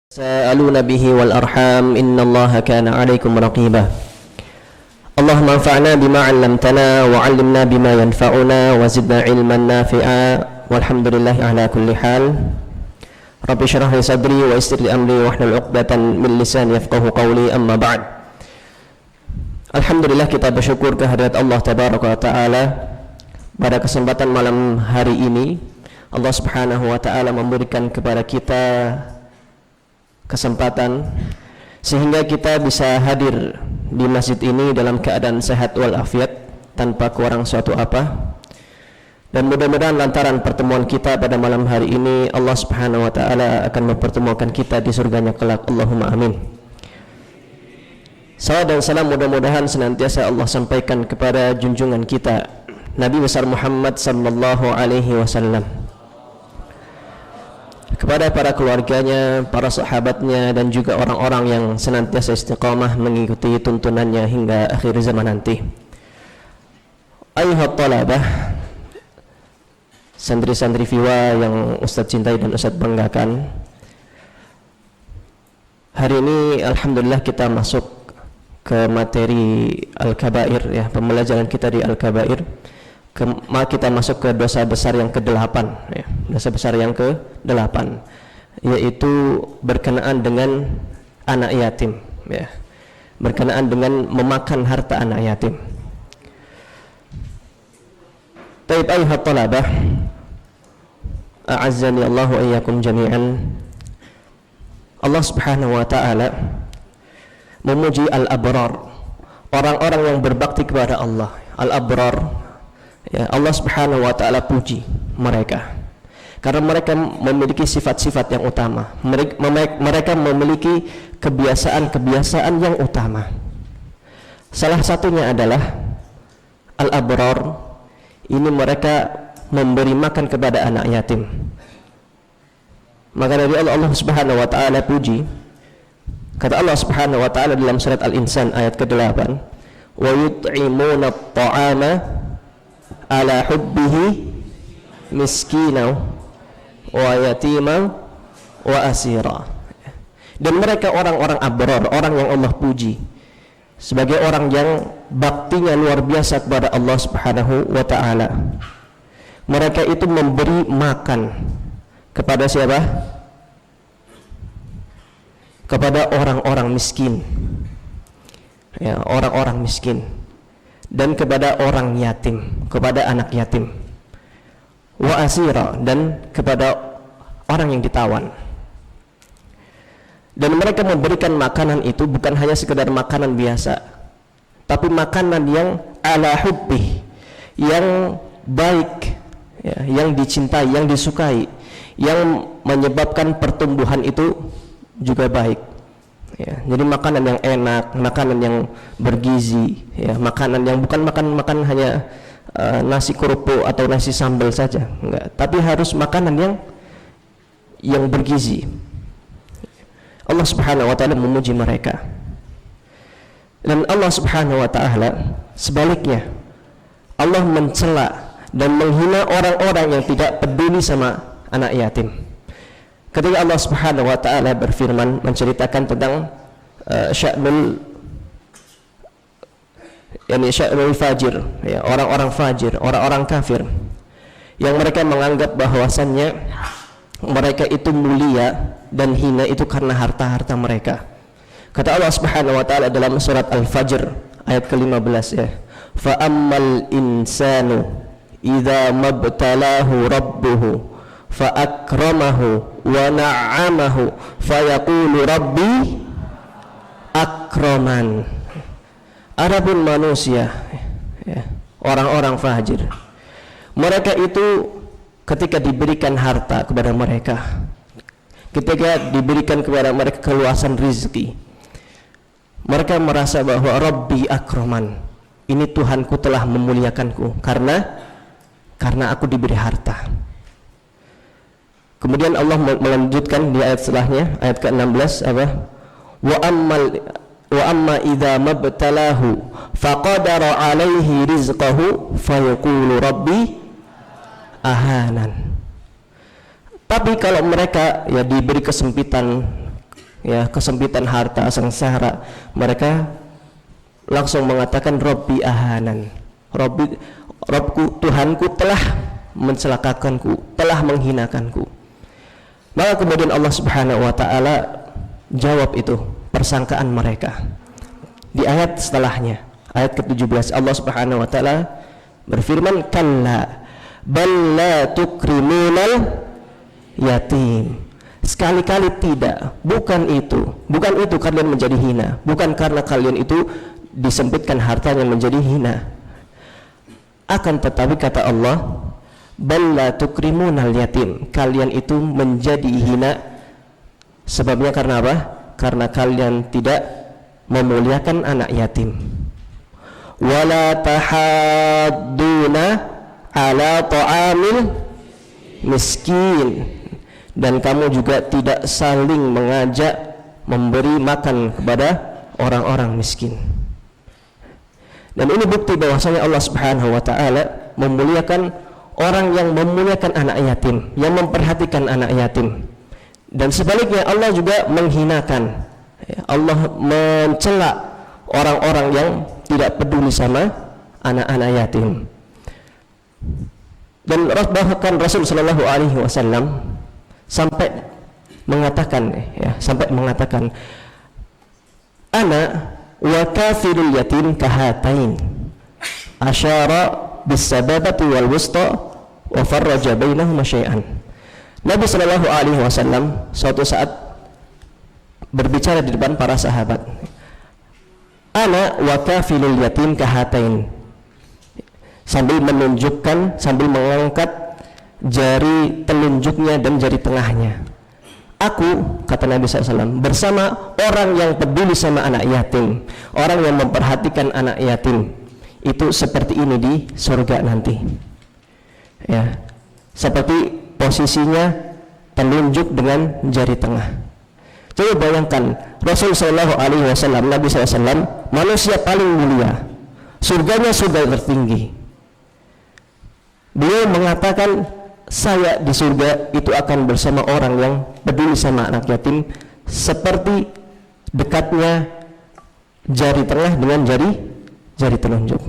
سألون به والأرحام إن الله كان عليكم رقيبا اللهم انفعنا بما علمتنا وعلمنا بما ينفعنا وزدنا علما نافعا والحمد لله على كل حال رب اشرح لي صدري ويسر لي أمري واحلل عقدة من لساني يفقهوا قولي أما بعد. Alhamdulillah, kita bersyukur kehadirat Allah Tabaraka wa Ta'ala. Pada kesempatan malam hari ini Allah Subhanahu wa Ta'ala memberikan kepada kita kesempatan sehingga kita bisa hadir di masjid ini dalam keadaan sehat walafiat tanpa kurang suatu apa, dan mudah-mudahan lantaran pertemuan kita pada malam hari ini Allah Subhanahu wa Ta'ala akan mempertemukan kita di surganya kelak. Allahumma amin. Salawat dan salam mudah-mudahan senantiasa Allah sampaikan kepada junjungan kita Nabi besar Muhammad sallallahu alaihi wasallam, kepada para keluarganya, para sahabatnya, dan juga orang-orang yang senantiasa istiqamah mengikuti tuntunannya hingga akhir zaman nanti. Ayuhat talabah, santri-santri Fiwa yang Ustadz cintai dan Ustadz banggakan, hari ini Alhamdulillah kita masuk ke materi Al-Kabair, ya, pembelajaran kita di Al-Kabair. Kita masuk ke dosa besar yang ke-8, ya, dosa besar yang ke-8, yaitu berkenaan dengan anak yatim, ya, berkenaan dengan memakan harta anak yatim. Taib ayuhat talabah, a'azzani Allah wa iyyakum jami'an. Allah Subhanahu wa Ta'ala memuji al-abrar, orang-orang yang berbakti kepada Allah. Al-abrar, ya, Allah Subhanahu wa Ta'ala puji mereka karena mereka memiliki sifat-sifat yang utama. Mereka memiliki kebiasaan-kebiasaan yang utama. Salah satunya adalah al-abrar ini, mereka memberi makan kepada anak yatim. Maka dari Allah Subhanahu wa Ta'ala puji, kata Allah Subhanahu wa Ta'ala dalam surat Al-Insan ayat ke-8, wa yut'imuna at-ta'ama ala hubbihi miskina wa yatima wa asira. Dan mereka orang-orang abrar, orang yang Allah puji sebagai orang yang baktinya luar biasa kepada Allah Subhanahu wa Ta'ala. Mereka itu memberi makan kepada siapa? Kepada orang-orang miskin, ya, orang-orang miskin, dan kepada orang yatim, kepada anak yatim, wa asira, dan kepada orang yang ditawan. Dan mereka memberikan makanan itu bukan hanya sekedar makanan biasa, tapi makanan yang ala hubbih, yang baik, ya, yang dicintai, yang disukai, yang menyebabkan pertumbuhan itu juga baik, ya. Jadi makanan yang enak, makanan yang bergizi, ya, makanan yang bukan makan hanya nasi kerupuk atau nasi sambal saja, enggak, tapi harus makanan yang bergizi. Allah Subhanahu wa Ta'ala memuji mereka. Dan Allah Subhanahu wa Ta'ala sebaliknya, Allah mencela dan menghina orang-orang yang tidak peduli sama anak yatim. Ketika Allah Subhanahu wa Ta'ala berfirman menceritakan tentang sya'nul fajir, ya, orang-orang fajir, orang-orang kafir yang mereka menganggap bahwasannya mereka itu mulia dan hina itu karena harta-harta mereka. Kata Allah Subhanahu wa Ta'ala dalam surat Al-Fajr ayat ke-15, ya, fa ammal insanu idza mabtalahu rabbuhu fa akramahu wa na'amahu fa yaqulu rabbi akraman. Adapun manusia, ya, orang-orang fajir, mereka itu ketika diberikan harta kepada mereka, ketika diberikan kepada mereka keluasan rezeki, mereka merasa bahwa Rabbi akraman, ini Tuhanku telah memuliakanku karena aku diberi harta. Kemudian Allah melanjutkan di ayat setelahnya, ayat ke-16, apa? Wa amma idza mabtalahu faqadara alaihi rizqahu fayaqulu rabbi ahanan. Tapi kalau mereka, ya, diberi kesempitan ya, kesempitan harta, sengsara, mereka langsung mengatakan Rabbi ahanan. Robku, Tuhanku telah mencelakakanku, telah menghinakanku. Maka kemudian Allah Subhanahu wa taala jawab itu persangkaan mereka. Di ayat setelahnya, ayat ke-17, Allah Subhanahu wa taala berfirman, kalla bal la tukrimunal yatim. Sekali-kali tidak, bukan itu kalian menjadi hina, bukan karena kalian itu disempitkan hartanya menjadi hina. Akan tetapi kata Allah, bal la tukrimunal yatim, kalian itu menjadi hina sebabnya karena apa? Karena kalian tidak memuliakan anak yatim. Wala tahadduna ala ta'amil miskin, dan kamu juga tidak saling mengajak memberi makan kepada orang-orang miskin. Dan ini bukti bahwasanya Allah Subhanahu wa taala memuliakan orang yang memuliakan anak yatim, yang memperhatikan anak yatim. Dan sebaliknya Allah juga menghinakan, Allah mencela orang-orang yang tidak peduli sama anak-anak yatim. Dan bahkan Rasul sallallahu alaihi wasallam sampai mengatakan ana wa kafirul yatim kahatain, asyara bisababati wal wusta wa farraja bainahuma syai'an. Nabi sallallahu alaihi wasallam suatu saat berbicara di depan para sahabat, ana wa kafilul yatim kahatain, sambil menunjukkan, sambil mengangkat jari telunjuknya dan jari tengahnya. Aku, kata Nabi SAW, bersama orang yang peduli sama anak yatim, orang yang memperhatikan anak yatim, itu seperti ini di surga nanti. Ya, seperti posisinya telunjuk dengan jari tengah. Coba bayangkan, Rasul Shallallahu Alaihi Wasallam, Nabi SAW, manusia paling mulia, surganya surga tertinggi. Beliau mengatakan, saya di surga itu akan bersama orang yang peduli sama anak yatim, seperti dekatnya jari tengah dengan jari telunjuk.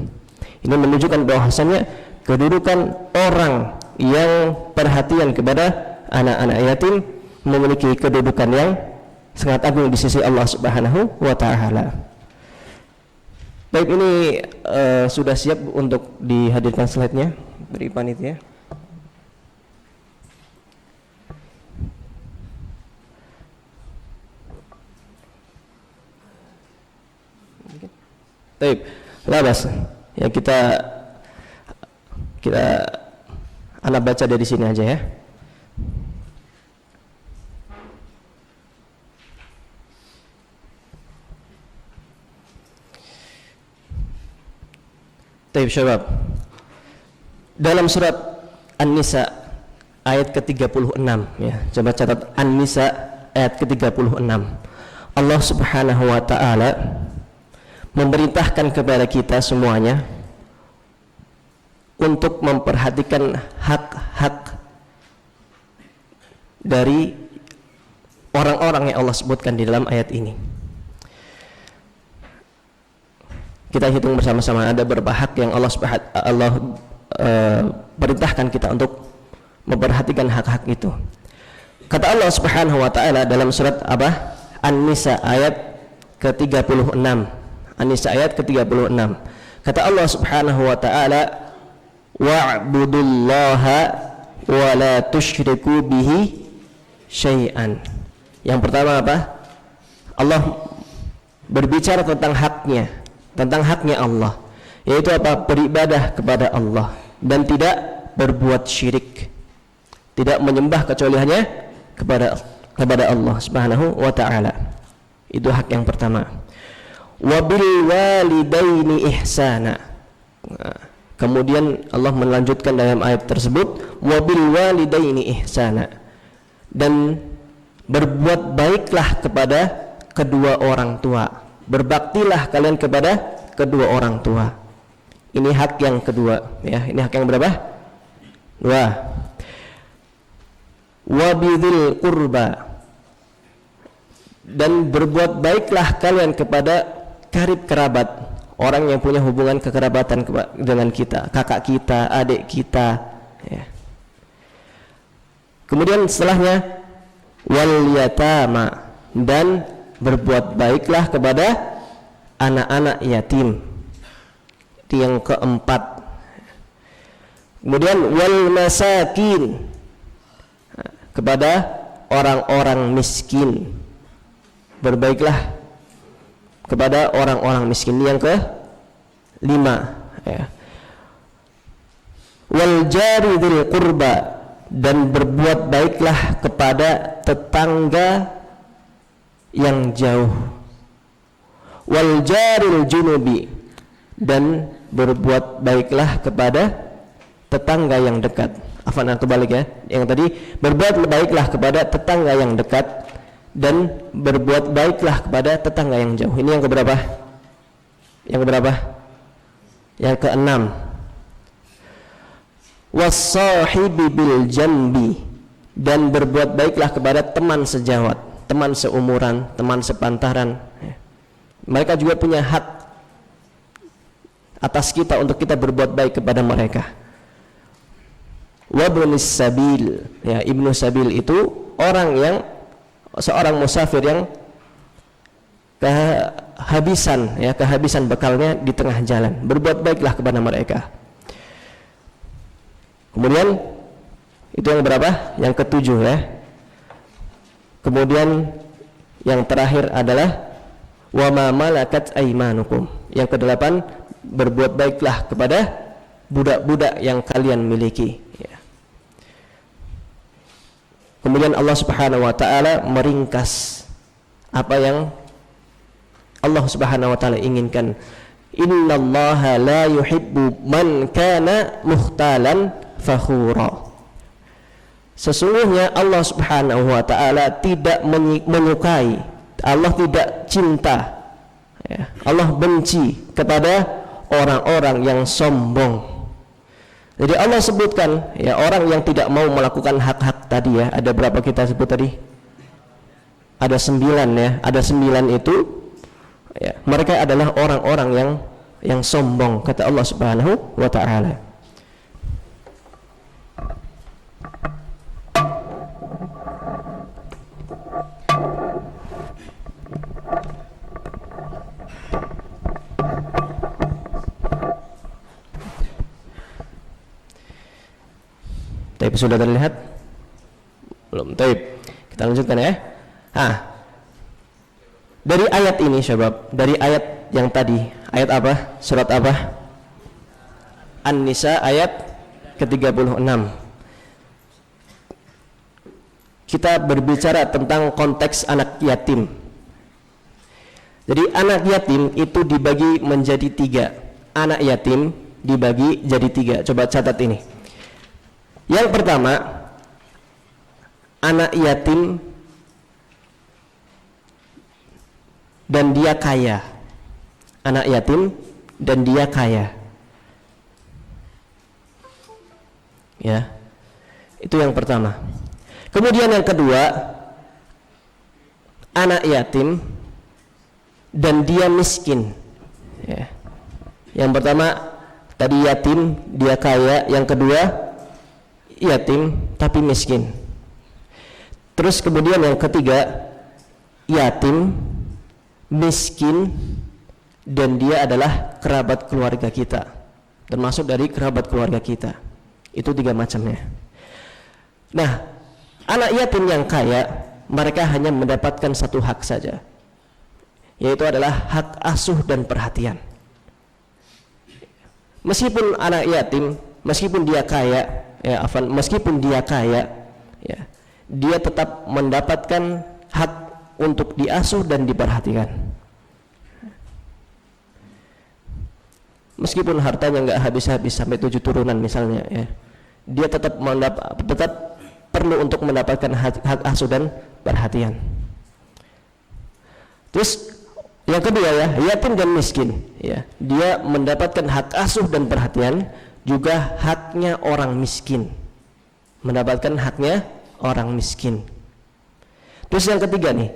Ini menunjukkan bahwasannya kedudukan orang yang perhatian kepada anak-anak yatim memiliki kedudukan yang sangat agung di sisi Allah Subhanahu wa taala. Baik, ini sudah siap untuk dihadirkan slide-nya dari panitia. Baik, labas. Ya, kita anak baca dari sini aja ya. Taib syabab. Dalam surat An-Nisa ayat ke-36 ya. Coba catat An-Nisa ayat ke-36. Allah Subhanahu wa taala memerintahkan kepada kita semuanya untuk memperhatikan hak-hak dari orang-orang yang Allah sebutkan di dalam ayat ini. Kita hitung bersama-sama, ada beberapa hak yang Allah perintahkan kita untuk memperhatikan hak-hak itu. Kata Allah Subhanahu wa taala dalam surat apa? An-Nisa ayat ke-36. An-Nisa ayat ke-36. Kata Allah Subhanahu wa taala, wa'budullaha wa la tusyriku bihi syai'an. Yang pertama apa? Allah berbicara tentang haknya Allah, yaitu apa? Beribadah kepada Allah dan tidak berbuat syirik, tidak menyembah kecuali hanya kepada Allah Subhanahu wa taala. Itu hak yang pertama. Wabil walidaini ihsana. Kemudian Allah melanjutkan dalam ayat tersebut, wabil walidaini ihsana, dan berbuat baiklah kepada kedua orang tua, berbaktilah kalian kepada kedua orang tua. Ini hak yang kedua ya. Ini hak yang berapa? Dua. Wabidil qurba, Dan berbuat baiklah kalian kepada karib kerabat, orang yang punya hubungan kekerabatan dengan kita, kakak kita, adik kita, ya. Kemudian setelahnya wal yatama, dan berbuat baiklah kepada anak-anak yatim. Itu yang keempat. Kemudian wal masakin, kepada orang-orang miskin. Berbaiklah kepada orang-orang miskin. Yang ke-5, ya. Wal jari dzil qurba, dan berbuat baiklah kepada tetangga yang jauh. Wal jaril junubi, dan berbuat baiklah kepada tetangga yang dekat. Afwan, kebalik ya. Yang tadi berbuat baiklah kepada tetangga yang dekat dan berbuat baiklah kepada tetangga yang jauh. Ini yang keberapa? Yang keberapa? Yang ke-6. Was-sahibi bil janbi, dan berbuat baiklah kepada teman sejawat, teman seumuran, teman sepantaran. Mereka juga punya hak atas kita untuk kita berbuat baik kepada mereka. Wabnis sabil, ya, ibnu sabil itu orang yang seorang musafir yang kehabisan bekalnya di tengah jalan. Berbuat baiklah kepada mereka. Kemudian itu yang berapa? Yang ke-7, ya. Kemudian yang terakhir adalah wa ma malakat aymanukum. Yang ke-8, berbuat baiklah kepada budak-budak yang kalian miliki, ya. Kemudian Allah Subhanahu wa taala meringkas apa yang Allah Subhanahu wa taala inginkan. Innallaha la yuhibbu man kana mukhtalan fakhura. Sesungguhnya Allah Subhanahu wa taala tidak menyukai, Allah tidak cinta, ya, Allah benci kepada orang-orang yang sombong. Jadi Allah sebutkan, ya, orang yang tidak mau melakukan hak-hak tadi, ya. Ada berapa kita sebut tadi? Ada 9, ya. Ada 9 itu, ya, mereka adalah orang-orang yang sombong, kata Allah Subhanahu wa taala. Tapi sudah terlihat? Belum. Taib. Kita lanjutkan, ya. Dari ayat ini, syabab, dari ayat yang tadi, ayat apa? Surat apa? An-Nisa ayat ke-36. Kita berbicara tentang konteks anak yatim. Jadi anak yatim itu dibagi menjadi 3. Anak yatim dibagi jadi 3. Coba catat ini. Yang pertama, anak yatim dan dia kaya. Anak yatim dan dia kaya, ya. Itu yang pertama. Kemudian yang kedua, anak yatim dan dia miskin, ya. Yang pertama tadi yatim, dia kaya. Yang kedua yatim tapi miskin. Terus kemudian yang ketiga, yatim, miskin, dan dia adalah kerabat keluarga kita, termasuk dari kerabat keluarga kita. Itu 3 macamnya. Nah, anak yatim yang kaya, mereka hanya mendapatkan 1 hak saja, yaitu adalah hak asuh dan perhatian. Meskipun anak yatim, meskipun dia kaya, ya, meskipun dia kaya, ya, dia tetap mendapatkan hak untuk diasuh dan diperhatikan. Meskipun hartanya nggak habis-habis sampai 7 turunan misalnya, ya, dia tetap perlu untuk mendapatkan hak asuh dan perhatian. Terus yang kedua, ya, yatim dan miskin, ya, dia mendapatkan hak asuh dan perhatian, juga haknya orang miskin, mendapatkan haknya orang miskin. Terus yang ketiga nih,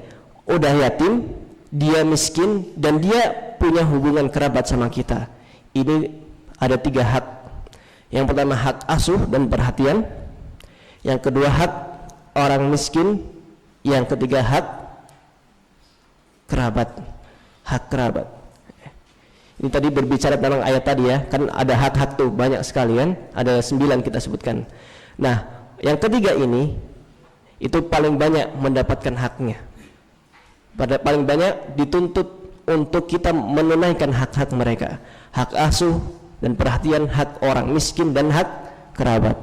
udah yatim, dia miskin, dan dia punya hubungan kerabat sama kita. Ini ada 3 hak. Yang pertama hak asuh dan perhatian, yang kedua hak orang miskin, yang ketiga hak kerabat, hak kerabat. Ini tadi berbicara tentang ayat tadi ya, kan ada hak-hak tuh banyak sekali kan, ada 9 kita sebutkan. Nah, yang ketiga ini itu paling banyak mendapatkan haknya. Paling banyak dituntut untuk kita menunaikan hak-hak mereka, hak asuh dan perhatian, hak orang miskin dan hak kerabat.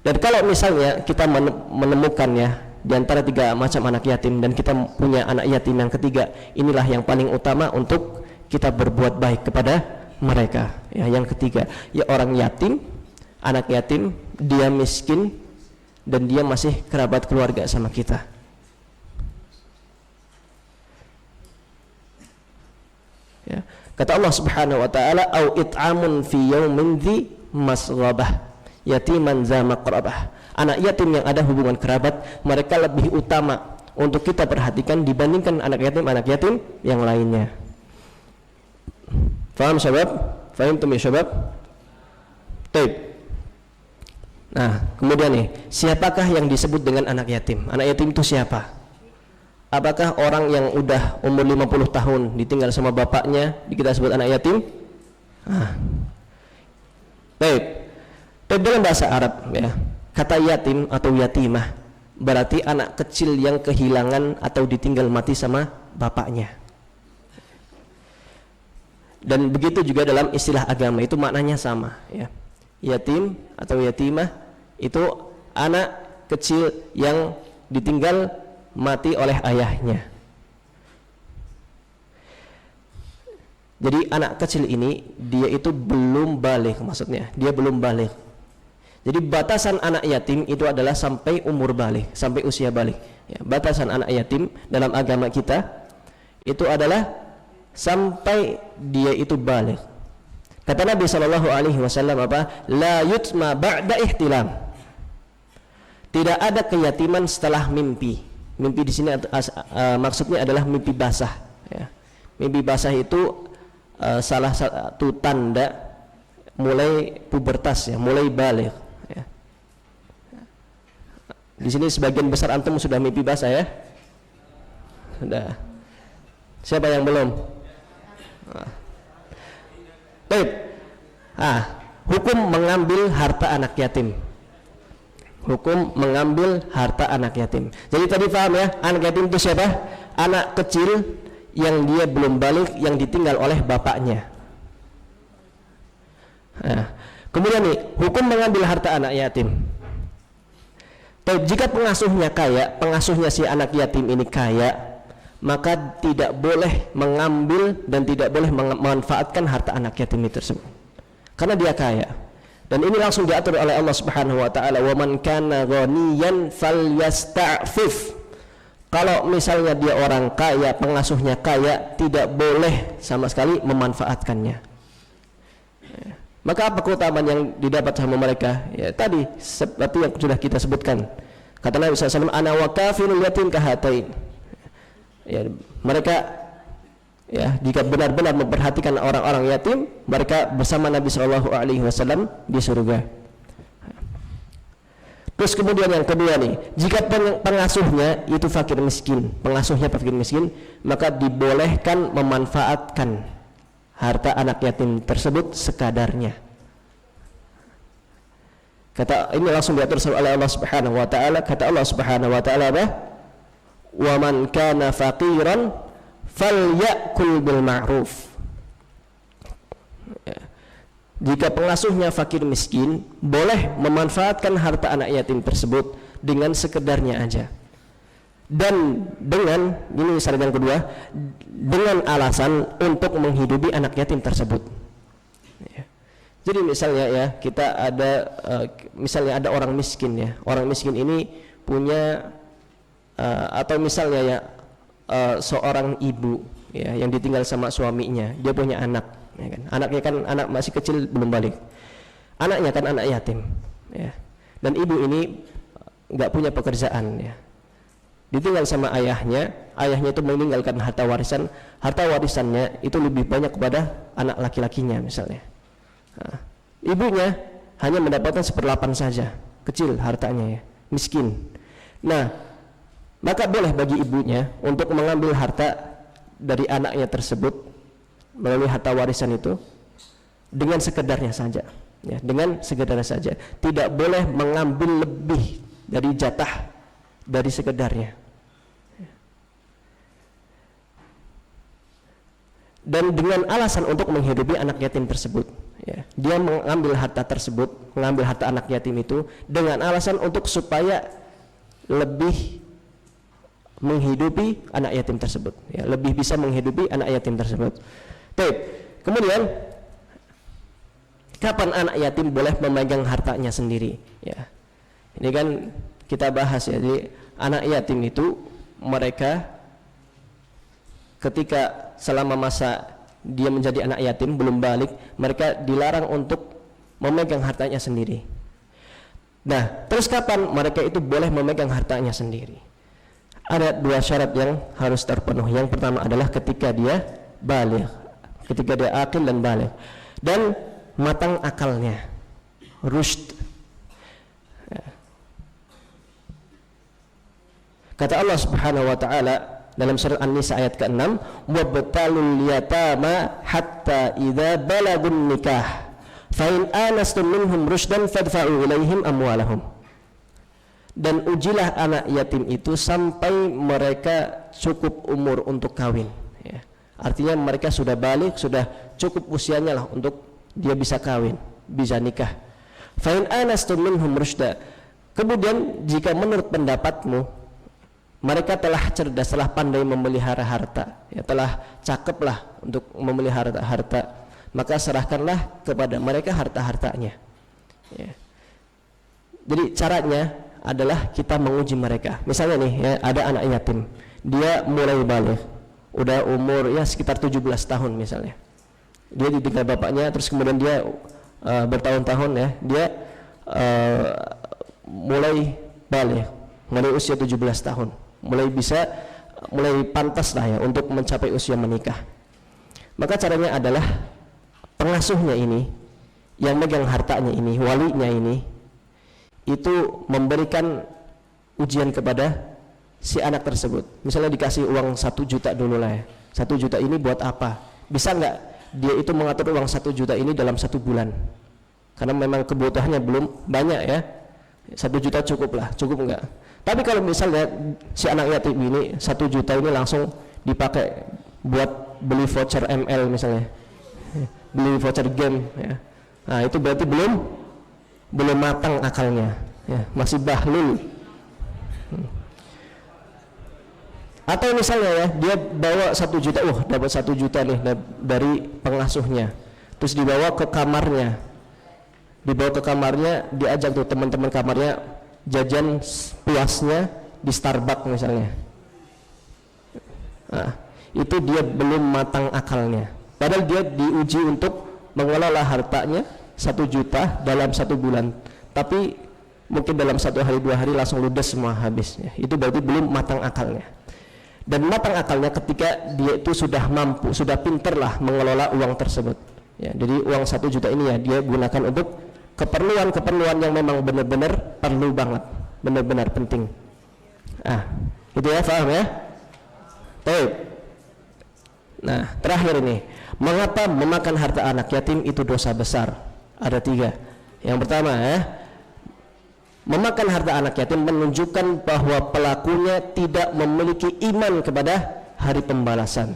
Dan kalau misalnya kita menemukannya di antara 3 macam anak yatim dan kita punya anak yatim yang ketiga, inilah yang paling utama untuk kita berbuat baik kepada mereka. Ya, yang ketiga, ya orang yatim, anak yatim, dia miskin dan dia masih kerabat keluarga sama kita. Ya. Kata Allah Subhanahu wa taala, au it'amun fi yaumin dzi masghabah yatiman za maqrabah. Anak yatim yang ada hubungan kerabat, mereka lebih utama untuk kita perhatikan dibandingkan anak yatim yang lainnya. Faham syabab? Fahimtum ya syabab? Baik. Nah, kemudian nih, siapakah yang disebut dengan anak yatim? Anak yatim itu siapa? Apakah orang yang udah umur 50 tahun ditinggal sama bapaknya kita sebut anak yatim? Baik. Tapi dalam bahasa Arab ya, kata yatim atau yatimah berarti anak kecil yang kehilangan atau ditinggal mati sama bapaknya. Dan begitu juga dalam istilah agama itu maknanya sama ya. Yatim atau yatimah itu anak kecil yang ditinggal mati oleh ayahnya. Jadi anak kecil ini dia itu belum baligh, maksudnya dia belum baligh. Jadi batasan anak yatim itu adalah sampai umur baligh, sampai usia baligh. Ya, batasan anak yatim dalam agama kita itu adalah sampai dia itu baligh. Kata Nabi sallallahu alaihi wasallam apa? La yutma ba'da ihtilam. Tidak ada keyatiman setelah mimpi. Mimpi di sini maksudnya adalah mimpi basah. Ya. Mimpi basah itu salah satu tanda mulai pubertas ya, mulai baligh. Ya. Di sini sebagian besar antum sudah mimpi basah ya? Sudah. Siapa yang belum? Baik. Hukum mengambil harta anak yatim. Hukum mengambil harta anak yatim. Jadi tadi paham ya, anak yatim itu siapa? Anak kecil yang dia belum baligh, yang ditinggal oleh bapaknya. Kemudian nih, hukum mengambil harta anak yatim. Tapi jika pengasuhnya kaya, pengasuhnya si anak yatim ini kaya, maka tidak boleh mengambil dan tidak boleh memanfaatkan harta anak yatim itu tersebut, karena dia kaya. Dan ini langsung diatur oleh Allah Subhanahu wa taala, "Wa man kana ghaniyan falyasta'fif." Kalau misalnya dia orang kaya, pengasuhnya kaya, tidak boleh sama sekali memanfaatkannya. Maka apa keutamaan yang didapat sama mereka? Ya tadi seperti yang sudah kita sebutkan. Kata Nabi SAW, "Ana wa kafilul yatim kahatain." Ya, mereka ya jika benar-benar memperhatikan orang-orang yatim, mereka bersama Nabi SAW di surga. Terus kemudian yang kedua nih, jika pengasuhnya itu fakir miskin, pengasuhnya fakir miskin, maka dibolehkan memanfaatkan harta anak yatim tersebut sekadarnya. Kata ini langsung diatur oleh Allah Subhanahu wa taala. Kata Allah Subhanahu wa taala apa? "Wa man kana faqiran falyakul bil ma'ruf." Jika pengasuhnya fakir miskin, boleh memanfaatkan harta anak yatim tersebut dengan sekedarnya aja. Dan dengan, ini syarat yang kedua, dengan alasan untuk menghidupi anak yatim tersebut. Ya. Jadi misalnya ya, kita ada, misalnya ada orang miskin ya, orang miskin ini punya, atau misalnya ya, seorang ibu ya, yang ditinggal sama suaminya, dia punya anak. Ya kan? Anaknya kan anak masih kecil belum balik, anaknya kan anak yatim ya. Dan ibu ini nggak punya pekerjaan ya, ditinggal sama ayahnya, ayahnya itu meninggalkan harta warisannya itu lebih banyak kepada anak laki-lakinya misalnya. Nah, ibunya hanya mendapatkan 1/8 saja, kecil hartanya ya, miskin. Nah, maka boleh bagi ibunya untuk mengambil harta dari anaknya tersebut melalui harta warisan itu dengan sekedarnya saja, ya, dengan sekedarnya saja. Tidak boleh mengambil lebih dari jatah dari sekedarnya. Dan dengan alasan untuk menghidupi anak yatim tersebut, ya, dia mengambil harta tersebut, mengambil harta anak yatim itu dengan alasan untuk supaya lebih menghidupi anak yatim tersebut, ya, lebih bisa menghidupi anak yatim tersebut. Baik. Kemudian kapan anak yatim boleh memegang hartanya sendiri? Ya, ini kan kita bahas ya. Jadi anak yatim itu mereka ketika selama masa dia menjadi anak yatim belum balik, mereka dilarang untuk memegang hartanya sendiri. Nah, terus kapan mereka itu boleh memegang hartanya sendiri? Ada 2 syarat yang harus terpenuhi. Yang pertama adalah ketika dia balik, ketika dia akil dan balik, dan matang akalnya, rushd. Kata Allah Subhanahu wa taala dalam surat An-Nisa ayat ke-6, wabtalul yatama hatta idza balagun nikah fa in anastum minhum rushdan fadfa'u ilaihim amwalahum. Dan ujilah anak yatim itu sampai mereka cukup umur untuk kawin, ya. Artinya mereka sudah balik, sudah cukup usianya lah untuk dia bisa kawin, bisa nikah. Fa in anastum minhum rushda. Kemudian jika menurut pendapatmu mereka telah cerdas, telah pandai memelihara harta, ya, telah cakeplah untuk memelihara harta, maka serahkanlah kepada mereka harta-hartanya, ya. Jadi caranya adalah kita menguji mereka. Misalnya nih, ya, ada anak yatim, dia mulai balik, udah umur ya sekitar 17 tahun misalnya, dia ditinggal bapaknya, terus kemudian dia bertahun-tahun ya, dia mulai balik, mulai usia 17 tahun, mulai pantas lah ya untuk mencapai usia menikah. Maka caranya adalah pengasuhnya ini, yang megang hartanya ini, walinya ini, itu memberikan ujian kepada si anak tersebut. Misalnya dikasih uang 1 juta dulu lah ya, 1 juta ini buat apa? Bisa nggak dia itu mengatur uang 1 juta ini dalam 1 bulan? Karena memang kebutuhannya belum banyak ya, 1 juta cukup lah, cukup enggak? Tapi kalau misalnya si anak yatim ini 1 juta ini langsung dipakai buat beli voucher ML misalnya, beli voucher game ya, nah itu berarti belum matang akalnya, ya, masih bahlul. Atau misalnya ya, dia bawa 1 juta, dapat 1 juta nih dari pengasuhnya, terus dibawa ke kamarnya, diajak tuh teman-teman kamarnya jajan puasnya di Starbucks misalnya. Nah, itu dia belum matang akalnya, padahal dia diuji untuk mengelola hartanya 1 juta dalam 1 bulan, tapi mungkin dalam 1 hari 2 hari langsung ludes semua habisnya. Itu berarti belum matang akalnya. Dan matang akalnya ketika dia itu sudah mampu, sudah pinterlah mengelola uang tersebut, ya. Jadi uang 1 juta ini ya dia gunakan untuk keperluan yang memang benar-benar perlu banget, benar-benar penting. Itu ya, paham ya? Baik. Nah, terakhir ini, mengapa memakan harta anak yatim itu dosa besar? Ada 3. Yang pertama ya, memakan harta anak yatim menunjukkan bahwa pelakunya tidak memiliki iman kepada hari pembalasan.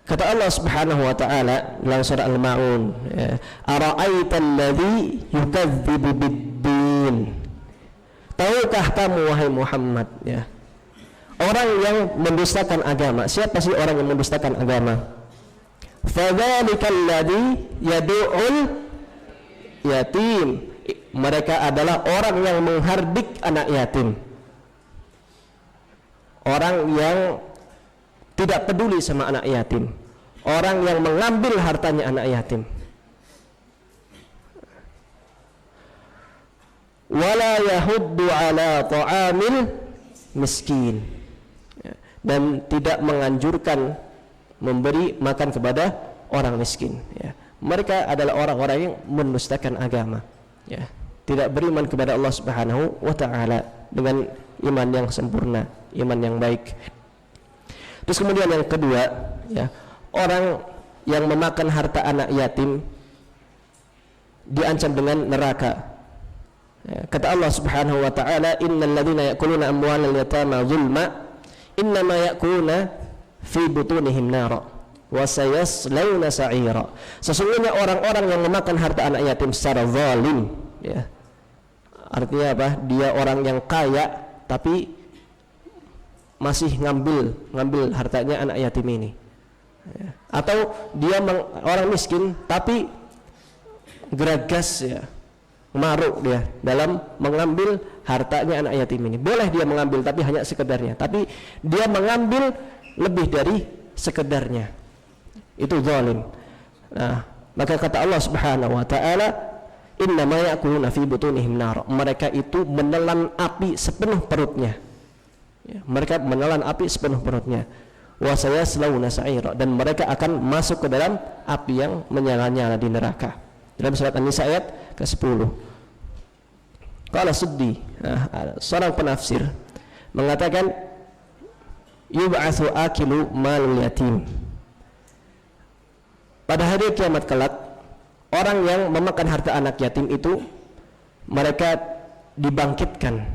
Kata Allah Subhanahu wa taala dalam surah Al-Maun, ya, ara'aital ladzi yukadzibu bid-din. Tahukah kamu wahai Muhammad, ya, orang yang mendustakan agama? Siapa sih orang yang mendustakan agama? Fadzalikal ladzi yad'ul yatim. Mereka adalah orang yang menghardik anak yatim, orang yang tidak peduli sama anak yatim, orang yang mengambil hartanya anak yatim. wala yahuddu ala ta'amil miskin, dan tidak menganjurkan memberi makan kepada orang miskin, ya. Mereka adalah orang-orang yang mendustakan agama, ya. Tidak beriman kepada Allah Subhanahu wa taala dengan iman yang sempurna, iman yang baik. Terus kemudian yang kedua, ya, orang yang memakan harta anak yatim diancam dengan neraka. Ya, kata Allah Subhanahu wa taala, innal ladzina ya'kuluna amwalal yatama zulma innama ya'kuluna fi butunihim nara wa sayaslawna sa'ira. Sesungguhnya orang-orang yang memakan harta anak yatim secara zalim, ya. Artinya apa? Dia orang yang kaya tapi masih ngambil hartanya anak yatim ini, ya. Atau dia orang miskin tapi geragas, ya, maruk dia dalam mengambil hartanya anak yatim ini. Boleh dia mengambil tapi hanya sekedarnya, tapi dia mengambil lebih dari sekedarnya, itu zalim. Nah, maka kata Allah Subhanahu wa taala, innama ya'kuluna fi butunihim nar, mereka itu menelan api sepenuh perutnya, ya, mereka menelan api sepenuh perutnya. Wa sayaslawna sa'ira, dan mereka akan masuk ke dalam api yang menyala-nyala di neraka. Dalam surat An-Nisa ayat ke-10. Qala Suddi, seorang penafsir, mengatakan yub'atsu akilu malul yatim. Pada hari kiamat kelak, orang yang memakan harta anak yatim itu mereka dibangkitkan.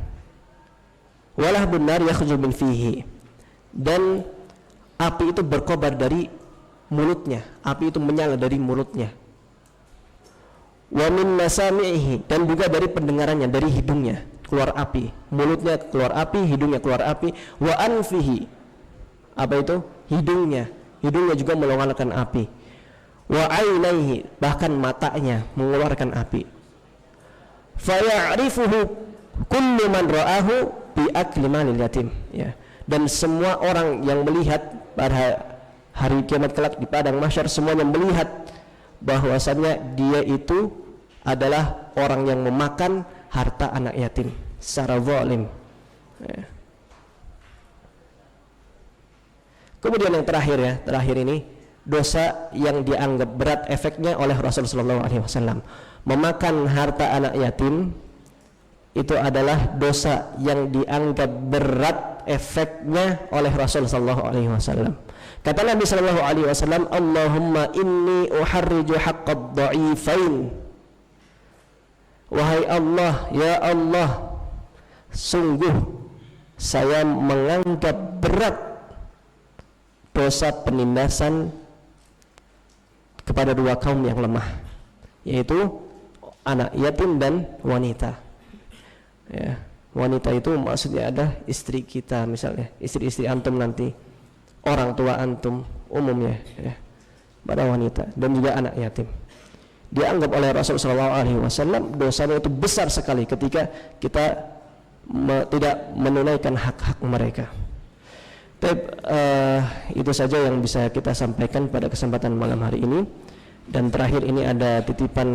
Walah benar yakhruju min fihi, dan api itu berkobar dari mulutnya, api itu menyala dari mulutnya. Wa min masami'ihi, dan juga dari pendengarannya, dari hidungnya keluar api, mulutnya keluar api, hidungnya keluar api. Wa anfihi, apa itu? Hidungnya juga mengeluarkan api. Wa ainaihi, bahkan matanya mengeluarkan api. Fa ya'rifuhu kullu man ra'ahu bi akli malil yatim, ya. Dan semua orang yang melihat pada hari kiamat kelak di padang mahsyar, semuanya melihat bahwasannya dia itu adalah orang yang memakan harta anak yatim secara zalim, ya. Kemudian yang terakhir ini dosa yang dianggap berat efeknya oleh Rasulullah SAW. Memakan harta anak yatim itu adalah dosa yang dianggap berat efeknya oleh Rasulullah SAW. Kata Nabi SAW, Allahumma inni uharriju haqqad dha'ifain. Wahai Allah, ya Allah, sungguh saya menganggap berat dosa penindasan kepada dua kaum yang lemah, yaitu anak yatim dan wanita, ya. Wanita itu maksudnya ada istri kita, misalnya istri-istri antum nanti, orang tua antum umumnya, ya, pada wanita, dan juga anak yatim. Dianggap oleh Rasulullah SAW dosanya itu besar sekali ketika kita tidak menunaikan hak-hak mereka. Itu saja yang bisa kita sampaikan pada kesempatan malam hari ini. Dan terakhir ini ada titipan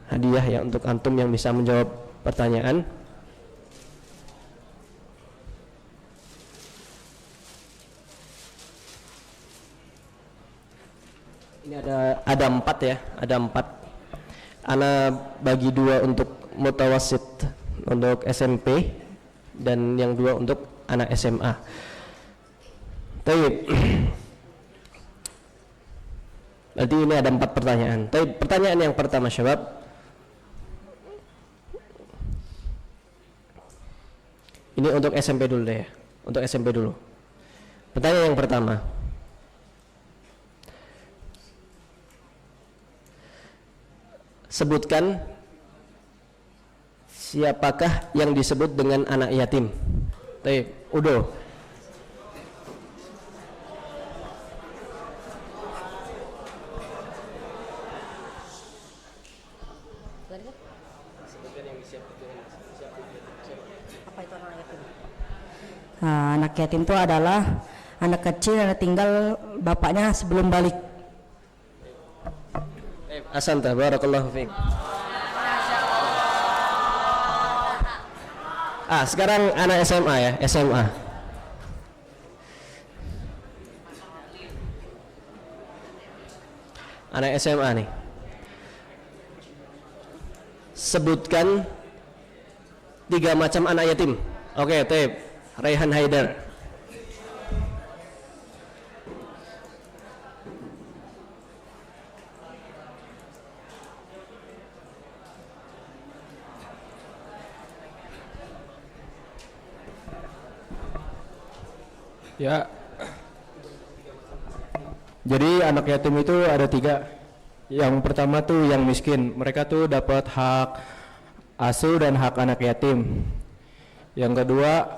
hadiah ya untuk antum yang bisa menjawab pertanyaan. Ini ada 4 ya, ada 4. Ana bagi 2 untuk mutawassit, untuk SMP, dan yang 2 untuk anak SMA. Baik. Berarti ini ada 4 pertanyaan. Baik, pertanyaan yang pertama, syabab. Ini untuk SMP dulu deh ya. Untuk SMP dulu. Pertanyaan yang pertama. Sebutkan siapakah yang disebut dengan anak yatim. Baik, Udo. Apa itu anak yatim? Nah, anak yatim itu adalah anak kecil yang tinggal bapaknya sebelum balik. Ahsanta, barakallahu fiik. Sekarang anak SMA ya, SMA. Anak SMA nih. Sebutkan 3 macam anak yatim. Oke, Tep. Raihan Haidar. Ya. Jadi anak yatim itu ada 3. Yang pertama tuh yang miskin. Mereka tuh dapat hak asuh dan hak anak yatim. Yang kedua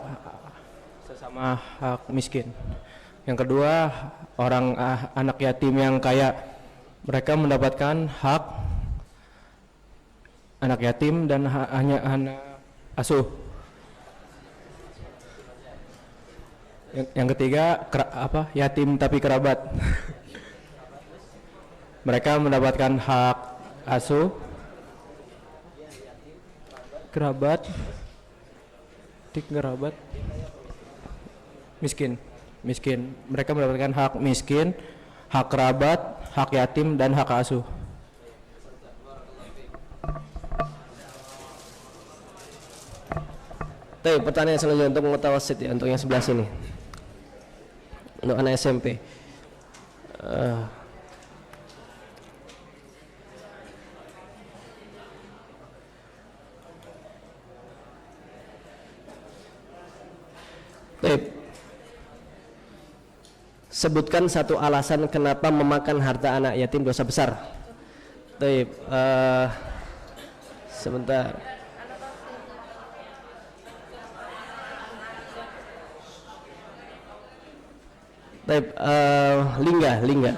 sesama hak miskin. Yang kedua orang anak yatim yang kaya. Mereka mendapatkan hak anak yatim dan hanya anak asuh. Yang ketiga yatim tapi kerabat. Mereka mendapatkan hak asuh, kerabat, miskin. Mereka mendapatkan hak miskin, hak kerabat, hak yatim dan hak asuh. Tapi pertanyaan selanjutnya untuk mutawasid ya, untuk yang sebelah sini. Untuk anak SMP. Sebutkan satu alasan kenapa memakan harta anak yatim dosa besar. Sebentar. Lingga.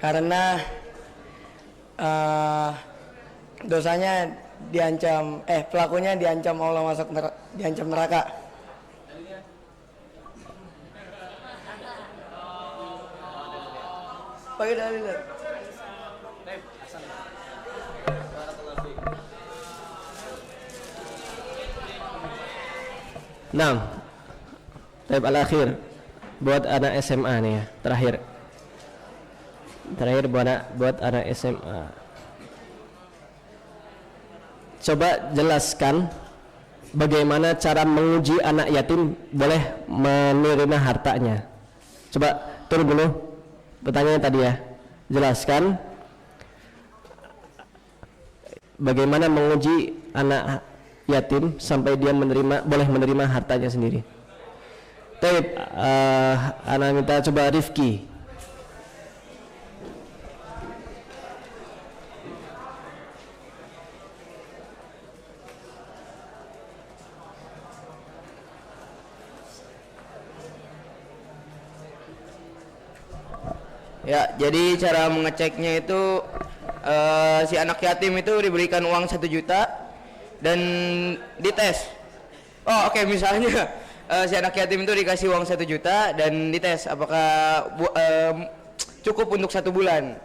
Karena dosanya pelakunya diancam Allah diancam neraka. Pakai dalil. Nah, tab al-akhir buat anak SMA nih ya, terakhir buat anak SMA. Coba jelaskan bagaimana cara menguji anak yatim boleh menerima hartanya. Coba turun dulu pertanyaannya tadi ya. Jelaskan bagaimana menguji anak yatim sampai dia boleh menerima hartanya sendiri. Taib, anak minta coba Rifki. Ya, jadi cara mengeceknya itu si anak yatim itu diberikan uang 1 juta dan dites. Oke, misalnya si anak yatim itu dikasih uang 1 juta dan dites apakah cukup untuk 1 bulan.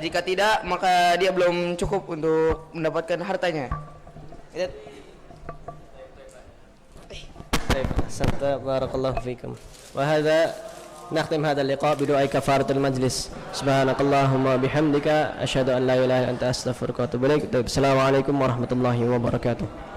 Jika tidak, maka dia belum cukup untuk mendapatkan hartanya. Barakallahu fikum. Wa hadza نختم هذا اللقاء بدعاء كفارة المجلس سبحانك اللهم وبحمدك أشهد أن لا إله إلا أنت أستغفرك وأتوب إليك. السلام عليكم ورحمة الله وبركاته.